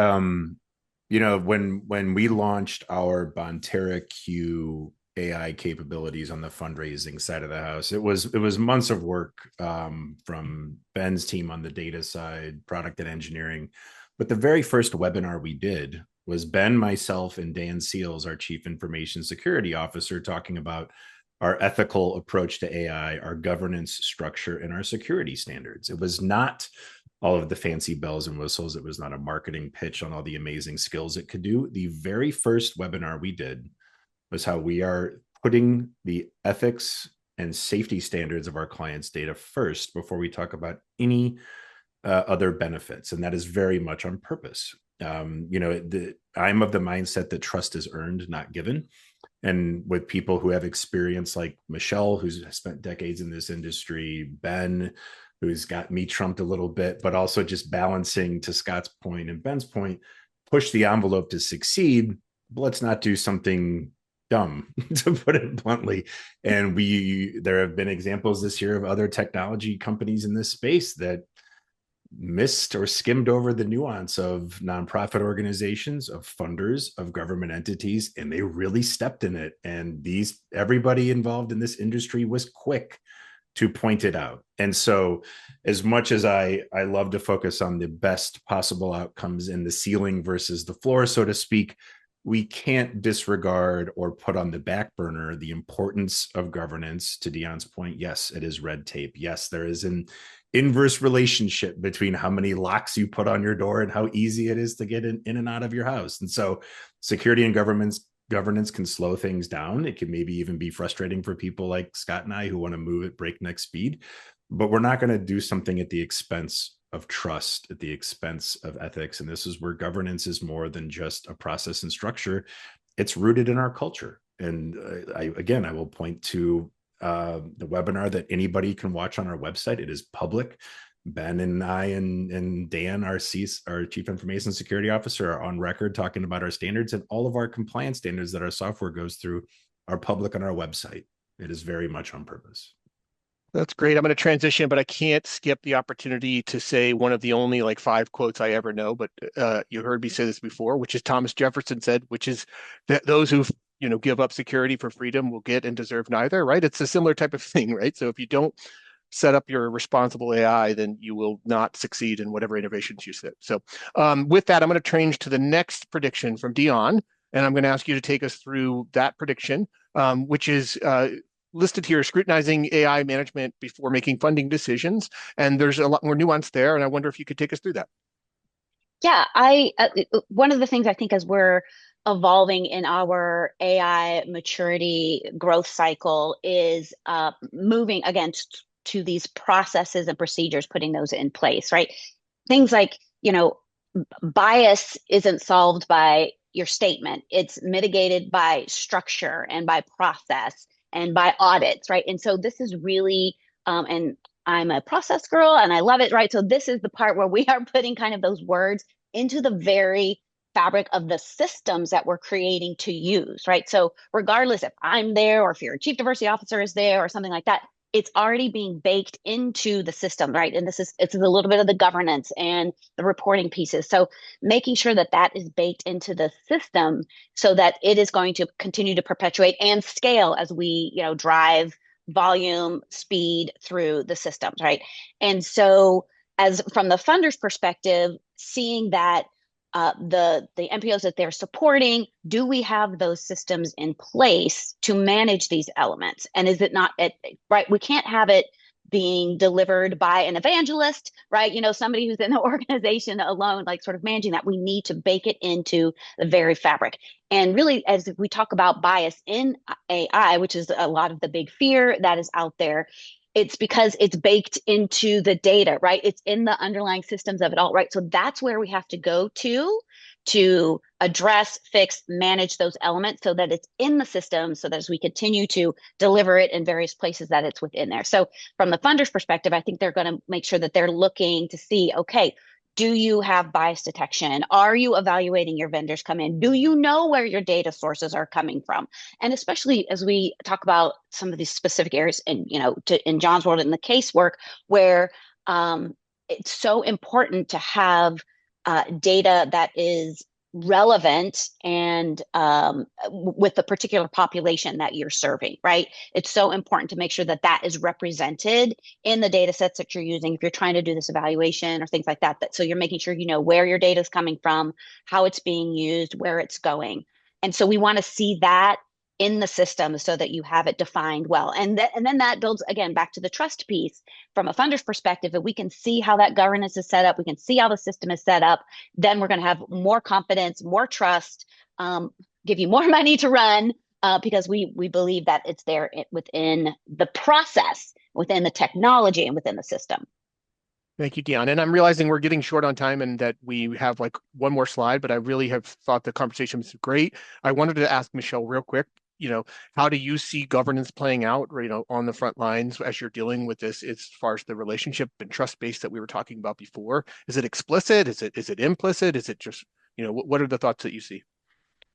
when we launched our Bonterra Q AI capabilities on the fundraising side of the house, it was months of work from Ben's team on the data side, product and engineering. But the very first webinar we did was Ben, myself, and Dan Seals, our Chief Information Security Officer, talking about our ethical approach to AI, our governance structure, and our security standards. It was not all of the fancy bells and whistles. It was not a marketing pitch on all the amazing skills it could do. The very first webinar we did was how we are putting the ethics and safety standards of our clients' data first before we talk about any other benefits. And that is very much on purpose. I'm of the mindset that trust is earned, not given. And with people who have experience like Michelle, who's spent decades in this industry, Ben, who's got me trumped a little bit, but also just balancing, to Scott's point and Ben's point, push the envelope to succeed. But let's not do something dumb, to put it bluntly. And there have been examples this year of other technology companies in this space that missed or skimmed over the nuance of nonprofit organizations, of funders, of government entities, and they really stepped in it. And everybody involved in this industry was quick to point it out. And so as much as I love to focus on the best possible outcomes in the ceiling versus the floor, so to speak, we can't disregard or put on the back burner the importance of governance. To Dion's point, yes, it is red tape. Yes, there is an inverse relationship between how many locks you put on your door and how easy it is to get in and out of your house. And so security and governance can slow things down. It can maybe even be frustrating for people like Scott and I who want to move at breakneck speed, but we're not going to do something at the expense of trust, at the expense of ethics. And this is where governance is more than just a process and structure. It's rooted in our culture. And I will point to the webinar that anybody can watch on our website. It is public. Ben and I and Dan, our Chief Information Security Officer, are on record talking about our standards, and all of our compliance standards that our software goes through are public on our website. It is very much on purpose. That's great. I'm going to transition, but I can't skip the opportunity to say one of the only like 5 quotes I ever know, but you heard me say this before, which is Thomas Jefferson said, which is that those who give up security for freedom will get and deserve neither, right? It's a similar type of thing, right? So if you don't set up your responsible AI, then you will not succeed in whatever innovations you set. So with that, I'm going to change to the next prediction from Dion, and I'm going to ask you to take us through that prediction, which is listed here, scrutinizing AI management before making funding decisions. And there's a lot more nuance there, and I wonder if you could take us through that. Yeah, one of the things I think as we're evolving in our AI maturity growth cycle is moving again to these processes and procedures, putting those in place, right? Things like, bias isn't solved by your statement. It's mitigated by structure and by process and by audits, right? And so this is really, and I'm a process girl and I love it, right? So this is the part where we are putting kind of those words into the very fabric of the systems that we're creating to use, right? So regardless if I'm there or if your chief diversity officer is there or something like that, it's already being baked into the system, right? And it's a little bit of the governance and the reporting pieces. So making sure that that is baked into the system so that it is going to continue to perpetuate and scale as we, drive volume, speed through the systems, right? And so as from the funder's perspective, seeing that the MPOs that they're supporting, do we have those systems in place to manage these elements? And is it not right? We can't have it being delivered by an evangelist, right? Somebody who's in the organization alone, like sort of managing that. We need to bake it into the very fabric. And really, as we talk about bias in AI, which is a lot of the big fear that is out there, it's because it's baked into the data, right? It's in the underlying systems of it all, right? So that's where we have to go to address, fix, manage those elements so that it's in the system, so that as we continue to deliver it in various places that it's within there. So from the funder's perspective, I think they're going to make sure that they're looking to see, okay, do you have bias detection? Are you evaluating your vendors come in? Do you know where your data sources are coming from? And especially as we talk about some of these specific areas in John's world in the casework, where it's so important to have data that is relevant and with the particular population that you're serving, right? It's so important to make sure that that is represented in the data sets that you're using if you're trying to do this evaluation or things like that. So you're making sure you know where your data is coming from, how it's being used, where it's going. And so we want to see that in the system so that you have it defined well. And then that builds, again, back to the trust piece from a funder's perspective. If we can see how that governance is set up, we can see how the system is set up, then we're going to have more confidence, more trust, give you more money to run because we believe that it's there within the process, within the technology, and within the system. Thank you, Dion. And I'm realizing we're getting short on time and that we have like one more slide, but I really have thought the conversation was great. I wanted to ask Michelle real quick, how do you see governance playing out, on the front lines as you're dealing with this as far as the relationship and trust base that we were talking about before? Is it explicit? Is it implicit? Is it just, what are the thoughts that you see?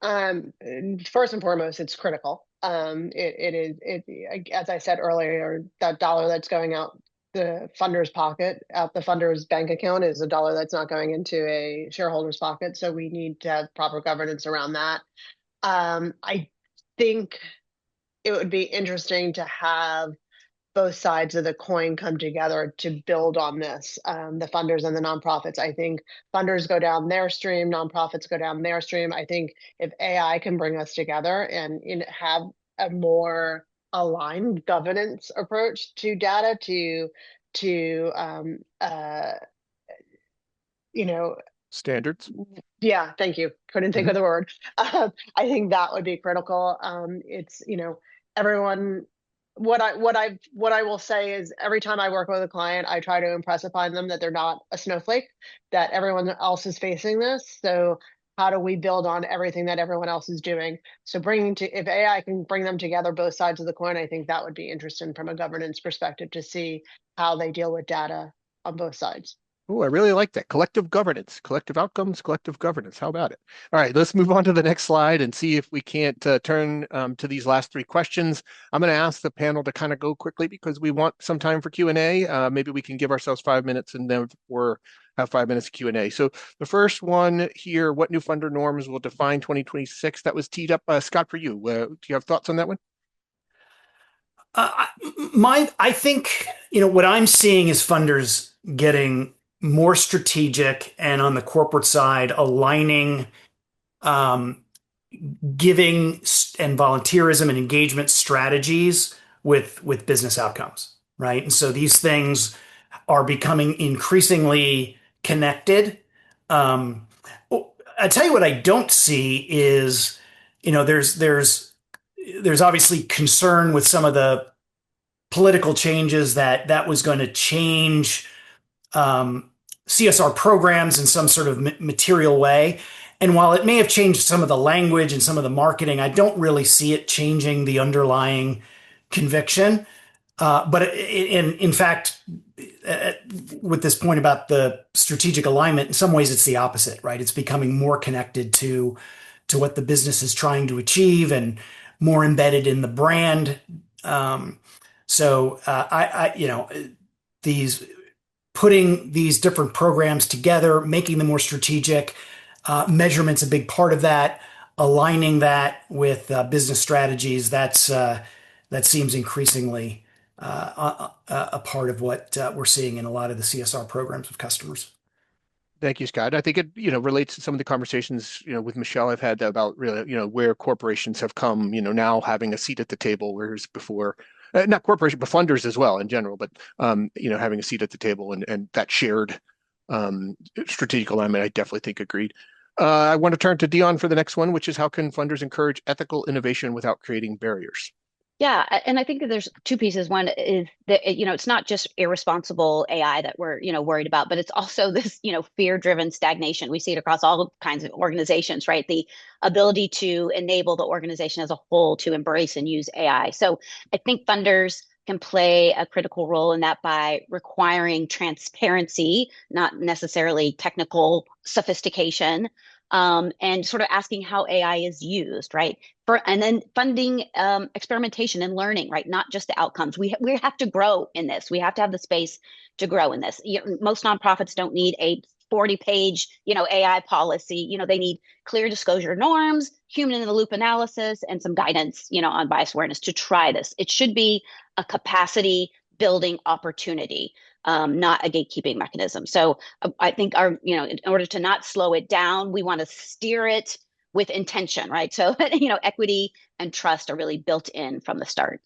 First and foremost, it's critical. It is, as I said earlier, that dollar that's going out the funder's pocket, out the funder's bank account, is a dollar that's not going into a shareholder's pocket. So we need to have proper governance around that. I think it would be interesting to have both sides of the coin come together to build on this, the funders and the nonprofits. I think funders go down their stream, nonprofits go down their stream. I think if AI can bring us together and have a more aligned governance approach to data, standards. Yeah, thank you. Couldn't think of the word. I think that would be critical. It's everyone. What I will say is every time I work with a client, I try to impress upon them that they're not a snowflake, that everyone else is facing this. So how do we build on everything that everyone else is doing? So if AI can bring them together, both sides of the coin, I think that would be interesting from a governance perspective to see how they deal with data on both sides. Oh, I really like that. Collective governance, collective outcomes, collective governance. How about it? All right, let's move on to the next slide and see if we can't turn to these last three questions. I'm going to ask the panel to kind of go quickly because we want some time for Q&A. Maybe we can give ourselves 5 minutes and then we'll have 5 minutes of Q&A. So the first one here, what new funder norms will define 2026? That was teed up, Scott, for you. Do you have thoughts on that one? I think, what I'm seeing is funders getting more strategic and on the corporate side, aligning giving and volunteerism and engagement strategies with business outcomes, right? And so these things are becoming increasingly connected. I tell you what I don't see is, there's obviously concern with some of the political changes that was going to change CSR programs in some sort of material way. And while it may have changed some of the language and some of the marketing, I don't really see it changing the underlying conviction. But in fact, with this point about the strategic alignment, in some ways it's the opposite, right? It's becoming more connected to what the business is trying to achieve and more embedded in the brand. Um, so these putting these different programs together, making them more strategic, measurement's a big part of that. Aligning that with business strategies, that seems increasingly a part of what we're seeing in a lot of the CSR programs with customers. Thank you, Scott. I think it, relates to some of the conversations, with Michelle I've had about really, where corporations have come, now having a seat at the table, whereas before, not corporation, but funders as well in general, but, having a seat at the table and that shared strategic alignment, I definitely think agreed. I want to turn to Dion for the next one, which is how can funders encourage ethical innovation without creating barriers? Yeah, and I think that there's two pieces. One is that, it's not just irresponsible AI that we're, worried about, but it's also this, fear-driven stagnation. We see it across all kinds of organizations, right? The ability to enable the organization as a whole to embrace and use AI. So I think funders can play a critical role in that by requiring transparency, not necessarily technical sophistication, and sort of asking how AI is used, right? And then funding experimentation and learning, right? Not just the outcomes. We have to grow in this. We have to have the space to grow in this. Most nonprofits don't need a 40-page, AI policy. They need clear disclosure norms, human in the loop analysis, and some guidance, on bias awareness to try this. It should be a capacity building opportunity, not a gatekeeping mechanism. So I think in order to not slow it down, we want to steer it with intention, right? So, equity and trust are really built in from the start.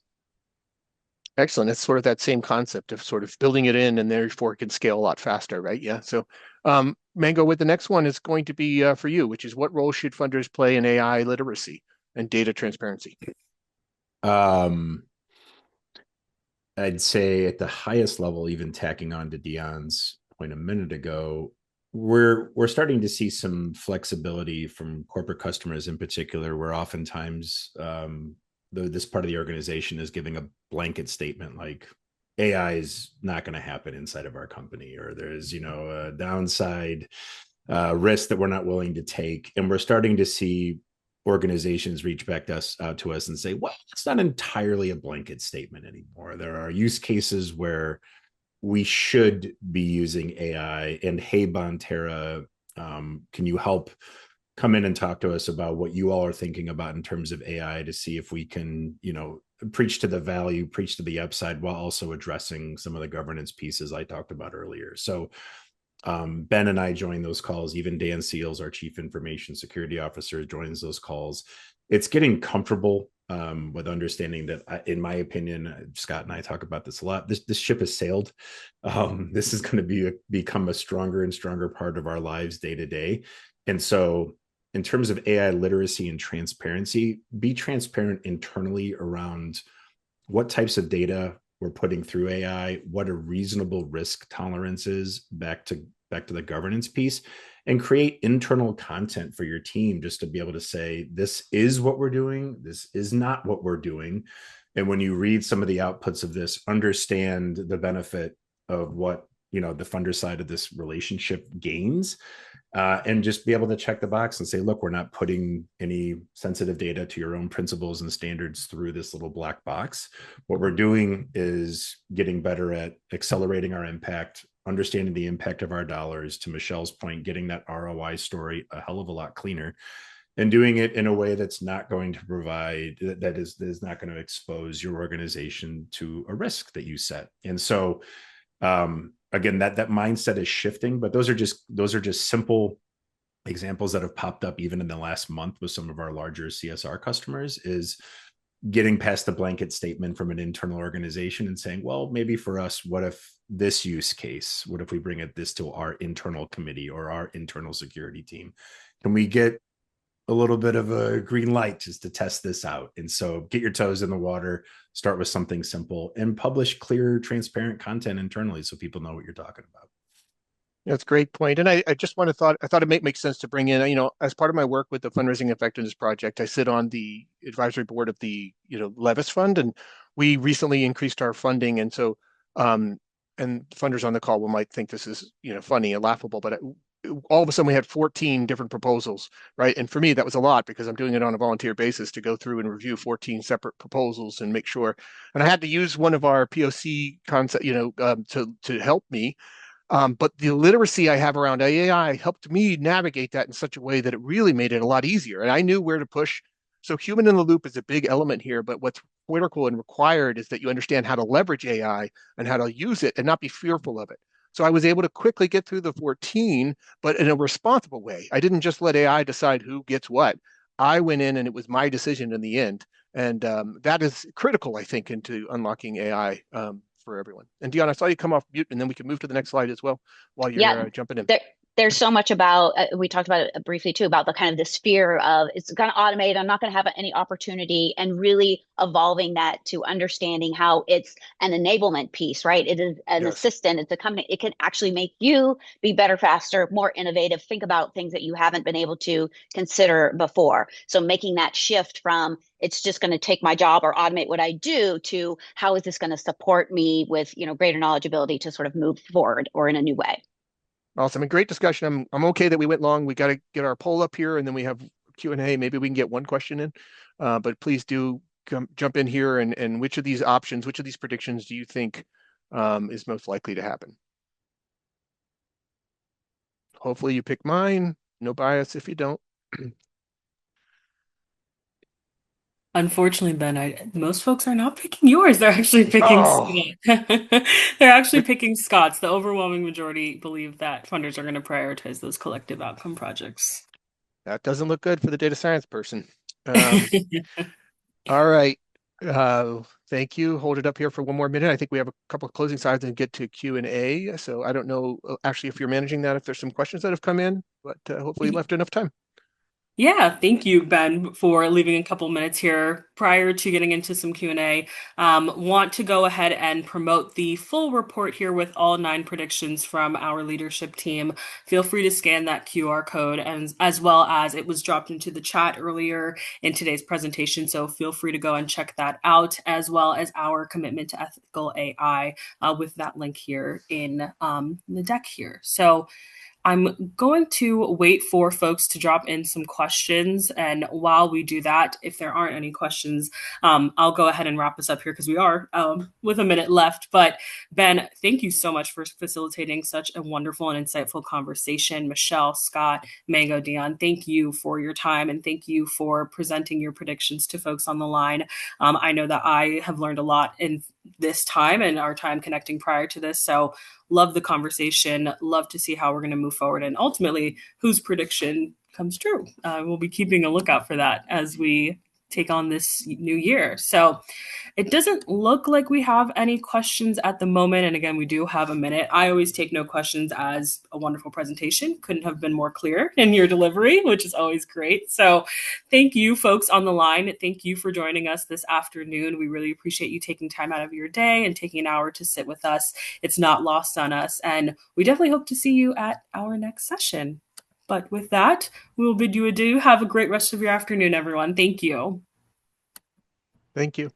Excellent. It's sort of that same concept of sort of building it in and therefore it can scale a lot faster, right? Yeah. So, Mango, with the next one is going to be for you, which is what role should funders play in AI literacy and data transparency? I'd say at the highest level, even tacking on to Dion's point a minute ago, we're starting to see some flexibility from corporate customers in particular, where oftentimes this part of the organization is giving a blanket statement like AI is not going to happen inside of our company, or there's a downside risk that we're not willing to take, and we're starting to see organizations reach back to us and say, well, it's not entirely a blanket statement anymore. There are use cases where we should be using AI, and hey, Bonterra, can you help come in and talk to us about what you all are thinking about in terms of AI to see if we can, preach to the value, preach to the upside, while also addressing some of the governance pieces I talked about earlier. So Ben and I join those calls. Even Dan Seals, our chief information security officer, joins those calls. It's getting comfortable with understanding that, in my opinion, Scott and I talk about this a lot. This ship has sailed. This is going to become a stronger and stronger part of our lives day to day. And so, in terms of AI literacy and transparency, be transparent internally around what types of data we're putting through AI, what a reasonable risk tolerance is, back to the governance piece, and create internal content for your team just to be able to say, this is what we're doing, this is not what we're doing. And when you read some of the outputs of this, understand the benefit of what the funder side of this relationship gains, and just be able to check the box and say, look, we're not putting any sensitive data to your own principles and standards through this little black box. What we're doing is getting better at accelerating our impact, understanding the impact of our dollars, to Michelle's point, getting that ROI story a hell of a lot cleaner, and doing it in a way that's not going to that is not going to expose your organization to a risk that you set. And so, again, that mindset is shifting, but those are just simple examples that have popped up even in the last month with some of our larger CSR customers, is getting past the blanket statement from an internal organization and saying, well, maybe for us, what if this use case, what if we bring this to our internal committee or our internal security team? Can we get a little bit of a green light just to test this out? And so get your toes in the water, start with something simple, and publish clear, transparent content internally so people know what you're talking about. That's a great point. And I just I thought it might make sense to bring in, as part of my work with the Fundraising Effectiveness Project, I sit on the advisory board of the, Levis Fund. And we recently increased our funding, and so and funders on the call might think this is funny and laughable, but all of a sudden we had 14 different proposals, right? And for me, that was a lot because I'm doing it on a volunteer basis to go through and review 14 separate proposals and make sure. And I had to use one of our POC concept, to help me. But the literacy I have around AI helped me navigate that in such a way that it really made it a lot easier. And I knew where to push. So human in the loop is a big element here, but what's critical and required is that you understand how to leverage AI and how to use it and not be fearful of it. So I was able to quickly get through the 14, but in a responsible way. I didn't just let AI decide who gets what. I went in and it was my decision in the end. And that is critical, I think, into unlocking AI for everyone. And Dion, I saw you come off mute, and then we can move to the next slide as well while you're Yeah, jumping in. there's so much about, we talked about it briefly too, about the kind of this fear of it's going to automate, I'm not going to have any opportunity, and really evolving that to understanding how it's an enablement piece, right? It is an Yes. assistant, it's a company, it can actually make you be better, faster, more innovative, think about things that you haven't been able to consider before. So making that shift from it's just going to take my job or automate what I do to how is this going to support me with, greater knowledgeability to sort of move forward or in a new way. Awesome. And great discussion. I'm okay that we went long. We got to get our poll up here, and then we have Q&A. Maybe we can get one question in. But please do jump in here, and which of these options, which of these predictions do you think is most likely to happen? Hopefully you pick mine. No bias if you don't. Unfortunately, Ben, most folks are not picking yours. They're actually picking Oh, Scott. They're actually which, picking Scott's. The overwhelming majority believe that funders are going to prioritize those collective outcome projects. that doesn't look good for the data science person. All right. Thank you. Hold it up here for one more minute. I think we have a couple of closing slides and get to Q&A. So I don't know actually if you're managing that, if there's some questions that have come in, but hopefully you left enough time. Yeah, thank you, Ben, for leaving a couple minutes here prior to getting into some Q&A. Want to go ahead and promote the full report here with all 9 predictions from our leadership team. Feel free to scan that QR code, and as well as it was dropped into the chat earlier in today's presentation. So feel free to go and check that out, as well as our commitment to ethical AI with that link here in the deck here. So I'm going to wait for folks to drop in some questions. And while we do that, if there aren't any questions, I'll go ahead and wrap us up here because we are with a minute left. But Ben, thank you so much for facilitating such a wonderful and insightful conversation. Michelle, Scott, Mango, Dion, thank you for your time, and thank you for presenting your predictions to folks on the line. I know that I have learned a lot in this time and our time connecting prior to this. So love the conversation, love to see how we're going to move forward, and ultimately whose prediction comes true. We'll be keeping a lookout for that as we take on this new year. So it doesn't look like we have any questions at the moment. And again, we do have a minute. I always take no questions as a wonderful presentation. Couldn't have been more clear in your delivery, which is always great. So thank you, folks on the line. Thank you for joining us this afternoon. We really appreciate you taking time out of your day and taking an hour to sit with us. It's not lost on us. And we definitely hope to see you at our next session. But with that, we will bid you adieu. Have a great rest of your afternoon, everyone. Thank you. Thank you.